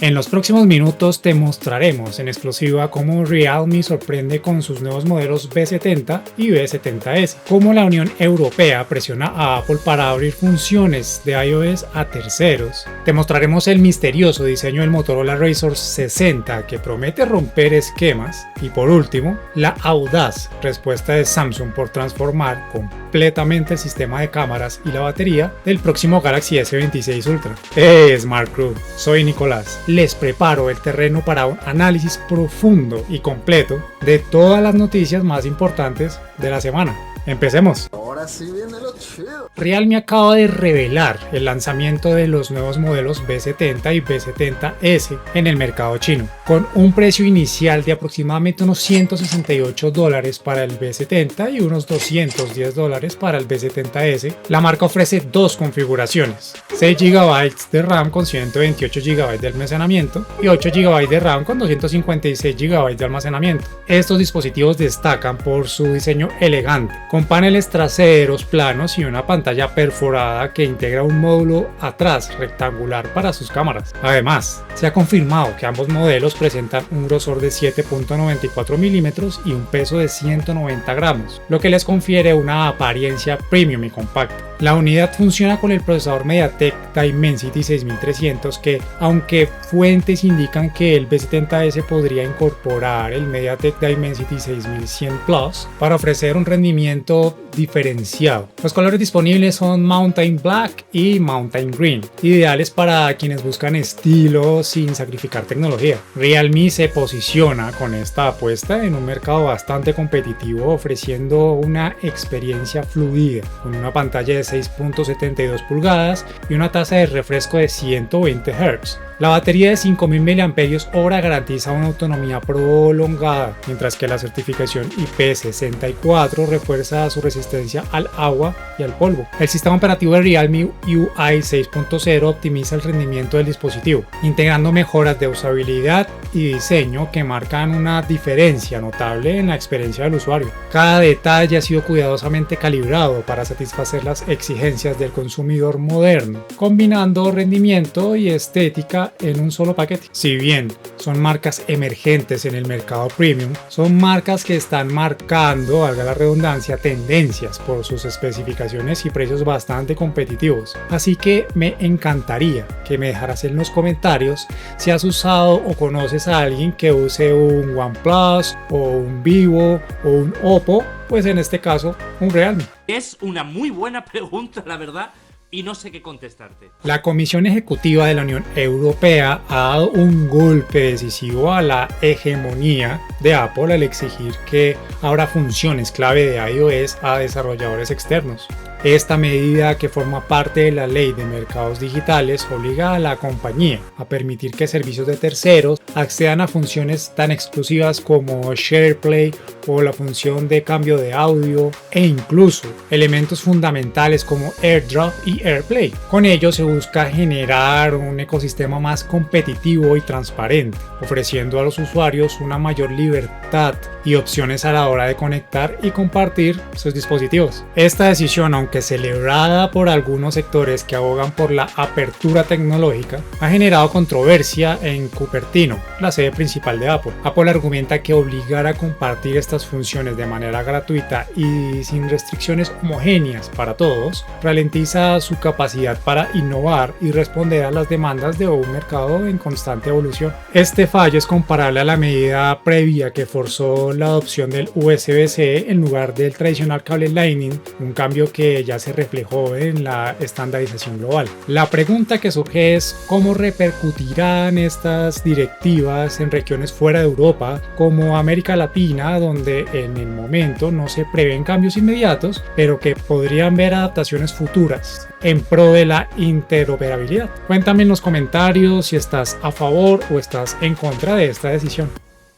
En los próximos minutos te mostraremos en exclusiva cómo Realme sorprende con sus nuevos modelos B70 y B70S, cómo la Unión Europea presiona a Apple para abrir funciones de iOS a terceros. Te mostraremos el misterioso diseño del Motorola Razr 60 que promete romper esquemas y por último, la audaz respuesta de Samsung por transformar completamente el sistema de cámaras y la batería del próximo Galaxy S26 Ultra. ¡Hey Smart Crew! Soy Nicolás. Les preparo el terreno para un análisis profundo y completo de todas las noticias más importantes de la semana. ¡Empecemos! Ahora sí viene lo chido. Realme acaba de revelar el lanzamiento de los nuevos modelos B70 y B70S en el mercado chino, con un precio inicial de aproximadamente unos $168 para el B70 y unos $210 para el B70S. La marca ofrece dos configuraciones: 6 GB de RAM con 128 GB de almacenamiento y 8 GB de RAM con 256 GB de almacenamiento. Estos dispositivos destacan por su diseño elegante, con paneles traseros planos y una pantalla perforada que integra un módulo atrás rectangular para sus cámaras. Además, se ha confirmado que ambos modelos presentan un grosor de 7.94 milímetros y un peso de 190 gramos, lo que les confiere una apariencia premium y compacta. La unidad funciona con el procesador MediaTek Dimensity 6300 que, aunque fuentes indican que el B70S podría incorporar el MediaTek Dimensity 6100 Plus para ofrecer un rendimiento diferenciado. Los colores disponibles son Mountain Black y Mountain Green, ideales para quienes buscan estilo sin sacrificar tecnología. Realme se posiciona con esta apuesta en un mercado bastante competitivo, ofreciendo una experiencia fluida con una pantalla de 6.72 pulgadas y una tasa de refresco de 120 Hz. La batería de 5000 mAh garantiza una autonomía prolongada, mientras que la certificación IP64 refuerza su resistencia al agua y al polvo. El sistema operativo de Realme UI 6.0 optimiza el rendimiento del dispositivo, integrando mejoras de usabilidad y diseño que marcan una diferencia notable en la experiencia del usuario. Cada detalle ha sido cuidadosamente calibrado para satisfacer las exigencias del consumidor moderno, combinando rendimiento y estética en un solo paquete. Si bien son marcas emergentes en el mercado premium, son marcas que están marcando, valga la redundancia, tendencias por sus especificaciones y precios bastante competitivos. Así que me encantaría que me dejaras en los comentarios si has usado o conoces a alguien que use un OnePlus o un Vivo o un Oppo, pues en este caso un Realme. Es una muy buena pregunta, la verdad, y no sé qué contestarte. La Comisión Ejecutiva de la Unión Europea ha dado un golpe decisivo a la hegemonía de Apple al exigir que abra funciones clave de iOS a desarrolladores externos. Esta medida, que forma parte de la Ley de Mercados Digitales, obliga a la compañía a permitir que servicios de terceros accedan a funciones tan exclusivas como SharePlay o la función de cambio de audio e incluso elementos fundamentales como AirDrop y AirPlay. Con ello se busca generar un ecosistema más competitivo y transparente, ofreciendo a los usuarios una mayor libertad y opciones a la hora de conectar y compartir sus dispositivos. Esta decisión, aunque celebrada por algunos sectores que abogan por la apertura tecnológica, ha generado controversia en Cupertino, la sede principal de Apple. Apple argumenta que obligar a compartir estas funciones de manera gratuita y sin restricciones homogéneas para todos ralentiza su capacidad para innovar y responder a las demandas de un mercado en constante evolución. Este fallo es comparable a la medida previa que forzó la adopción del USB-C en lugar del tradicional cable Lightning, un cambio que ya se reflejó en la estandarización global. La pregunta que surge es cómo repercutirán estas directivas en regiones fuera de Europa como América Latina, donde en el momento no se prevén cambios inmediatos, pero que podrían ver adaptaciones futuras en pro de la interoperabilidad. Cuéntame en los comentarios si estás a favor o estás en contra de esta decisión.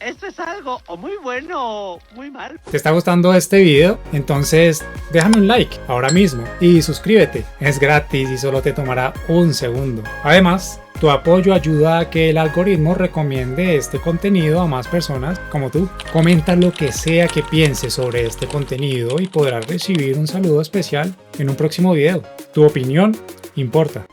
Esto es algo o muy bueno o muy mal. ¿Te está gustando este video? Entonces déjame un like ahora mismo y suscríbete. Es gratis y solo te tomará un segundo. Además, tu apoyo ayuda a que el algoritmo recomiende este contenido a más personas como tú. Comenta lo que sea que pienses sobre este contenido y podrás recibir un saludo especial en un próximo video. Tu opinión importa.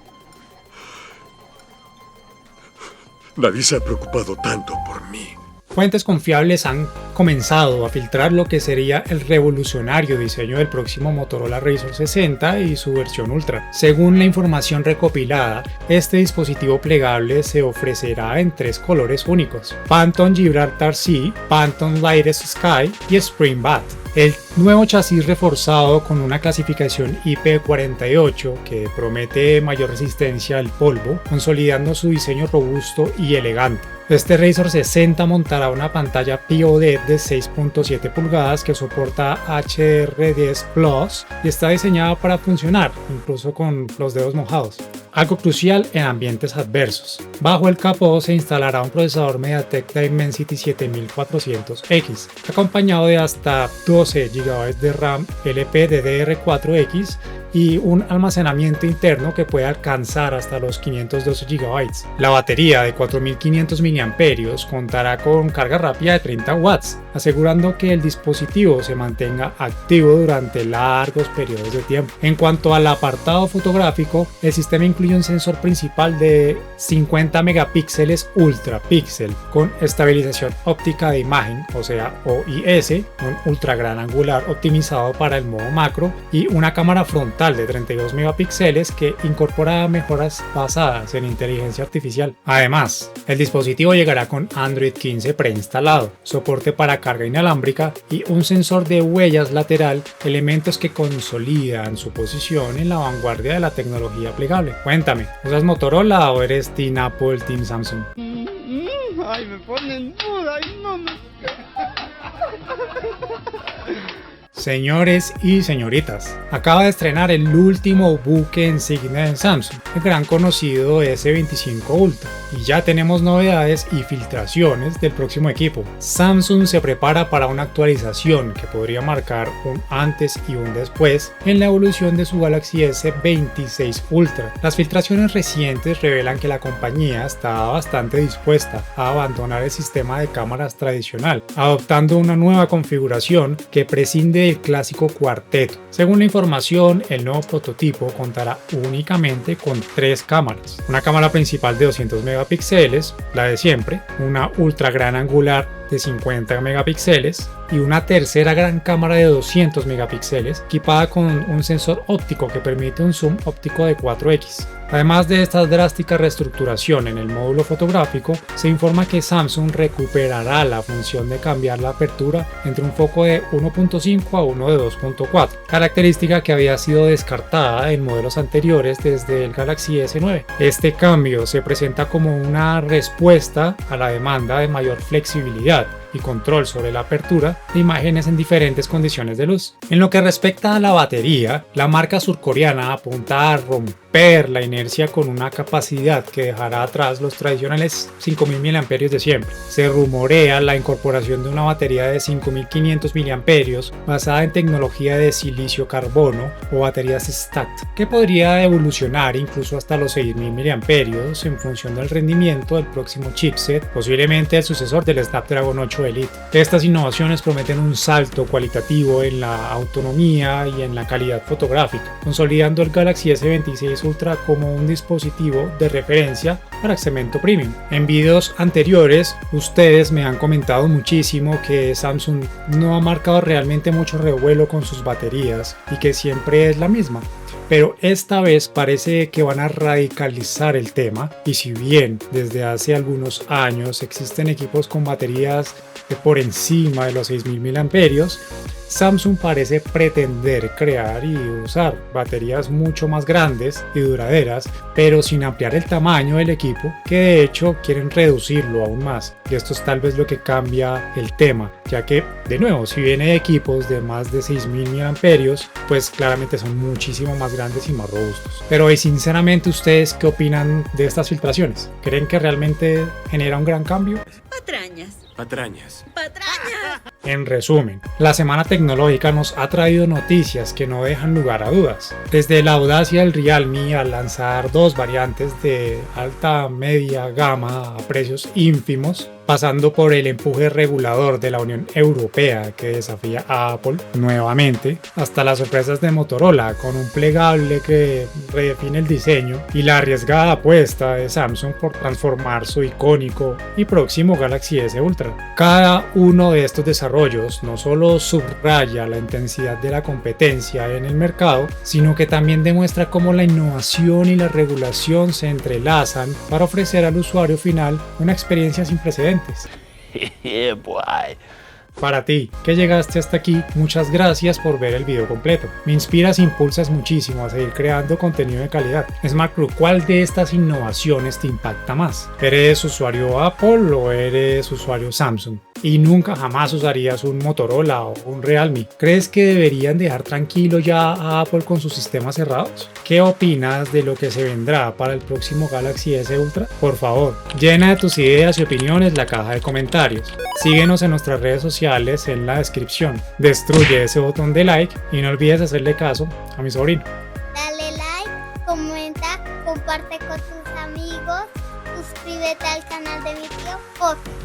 Nadie se ha preocupado tanto por mí. Fuentes confiables han comenzado a filtrar lo que sería el revolucionario diseño del próximo Motorola Razr 60 y su versión Ultra. Según la información recopilada, este dispositivo plegable se ofrecerá en 3 colores únicos: Phantom Gibraltar Sea, Phantom Lightest Sky y Spring Bat. El nuevo chasis reforzado con una clasificación IP48 que promete mayor resistencia al polvo, consolidando su diseño robusto y elegante. Este Razr 60 montará una pantalla POLED de 6.7 pulgadas que soporta HDR10 Plus y está diseñada para funcionar incluso con los dedos mojados. Algo crucial en ambientes adversos. Bajo el capó se instalará un procesador MediaTek Dimensity 7400X, acompañado de hasta 12 GB de RAM LPDDR4X y un almacenamiento interno que puede alcanzar hasta los 512 GB. La batería de 4500 mAh contará con carga rápida de 30 watts, asegurando que el dispositivo se mantenga activo durante largos periodos de tiempo. En cuanto al apartado fotográfico, el sistema incluye un sensor principal de 50 megapíxeles Ultra Pixel con estabilización óptica de imagen, o sea OIS, un ultra gran angular optimizado para el modo macro y una cámara frontal de 32 megapíxeles que incorpora mejoras basadas en inteligencia artificial. Además, el dispositivo llegará con Android 15 preinstalado, soporte para carga inalámbrica y un sensor de huellas lateral, elementos que consolidan su posición en la vanguardia de la tecnología plegable. Cuéntame, ¿usas Motorola o eres Team Apple, Team Samsung? Ay, me ponen duda y no me... Señores y señoritas, acaba de estrenar el último buque insignia de Samsung, el gran conocido S25 Ultra, y ya tenemos novedades y filtraciones del próximo equipo. Samsung se prepara para una actualización que podría marcar un antes y un después en la evolución de su Galaxy S26 Ultra. Las filtraciones recientes revelan que la compañía está bastante dispuesta a abandonar el sistema de cámaras tradicional, adoptando una nueva configuración que prescinde del clásico cuarteto. Según la información, el nuevo prototipo contará únicamente con 3 cámaras: una cámara principal de 200 megapíxeles, la de siempre, una ultra gran angular de 50 megapíxeles y una tercera gran cámara de 200 megapíxeles equipada con un sensor óptico que permite un zoom óptico de 4x. Además de esta drástica reestructuración en el módulo fotográfico, se informa que Samsung recuperará la función de cambiar la apertura entre un foco de 1.5 a uno de 2.4, característica que había sido descartada en modelos anteriores desde el Galaxy S9. Este cambio se presenta como una respuesta a la demanda de mayor flexibilidad y control sobre la apertura de imágenes en diferentes condiciones de luz. En lo que respecta a la batería, la marca surcoreana apunta a romper la inercia con una capacidad que dejará atrás los tradicionales 5000 mAh de siempre. Se rumorea la incorporación de una batería de 5500 mAh basada en tecnología de silicio carbono o baterías STAT, que podría evolucionar incluso hasta los 6000 mAh en función del rendimiento del próximo chipset, posiblemente el sucesor del Snapdragon 8 Elite. Estas innovaciones prometen un salto cualitativo en la autonomía y en la calidad fotográfica, consolidando el Galaxy S26 Ultra como un dispositivo de referencia para segmento premium. En videos anteriores, ustedes me han comentado muchísimo que Samsung no ha marcado realmente mucho revuelo con sus baterías y que siempre es la misma. Pero esta vez parece que van a radicalizar el tema, y si bien desde hace algunos años existen equipos con baterías de por encima de los 6000 mAh, Samsung parece pretender crear y usar baterías mucho más grandes y duraderas, pero sin ampliar el tamaño del equipo, que de hecho quieren reducirlo aún más. Y esto es tal vez lo que cambia el tema, ya que de nuevo, si viene equipos de más de 6000 mAh, pues claramente son muchísimo más grandes y más robustos. Pero y sinceramente, ¿ustedes qué opinan de estas filtraciones? ¿Creen que realmente genera un gran cambio? Patraña. patrañas. Patrañas. ¡Patrañas! En resumen, la semana tecnológica nos ha traído noticias que no dejan lugar a dudas. Desde la audacia del Realme al lanzar dos variantes de alta media gama a precios ínfimos, pasando por el empuje regulador de la Unión Europea que desafía a Apple nuevamente, hasta las sorpresas de Motorola con un plegable que redefine el diseño y la arriesgada apuesta de Samsung por transformar su icónico y próximo Galaxy S Ultra. Cada uno de estos desarrollos no solo subraya la intensidad de la competencia en el mercado, sino que también demuestra cómo la innovación y la regulación se entrelazan para ofrecer al usuario final una experiencia sin precedentes. Yeah, boy. Para ti, que llegaste hasta aquí, muchas gracias por ver el video completo. Me inspiras e impulsas muchísimo a seguir creando contenido de calidad. Smart Crew, ¿cuál de estas innovaciones te impacta más? ¿Eres usuario Apple o eres usuario Samsung? ¿Y nunca jamás usarías un Motorola o un Realme? ¿Crees que deberían dejar tranquilo ya a Apple con sus sistemas cerrados? ¿Qué opinas de lo que se vendrá para el próximo Galaxy S Ultra? Por favor, llena de tus ideas y opiniones la caja de comentarios. Síguenos en nuestras redes sociales en la descripción. Destruye ese botón de like y no olvides hacerle caso a mi sobrino. Dale like, comenta, comparte con tus amigos, suscríbete al canal de mi tío Jorge.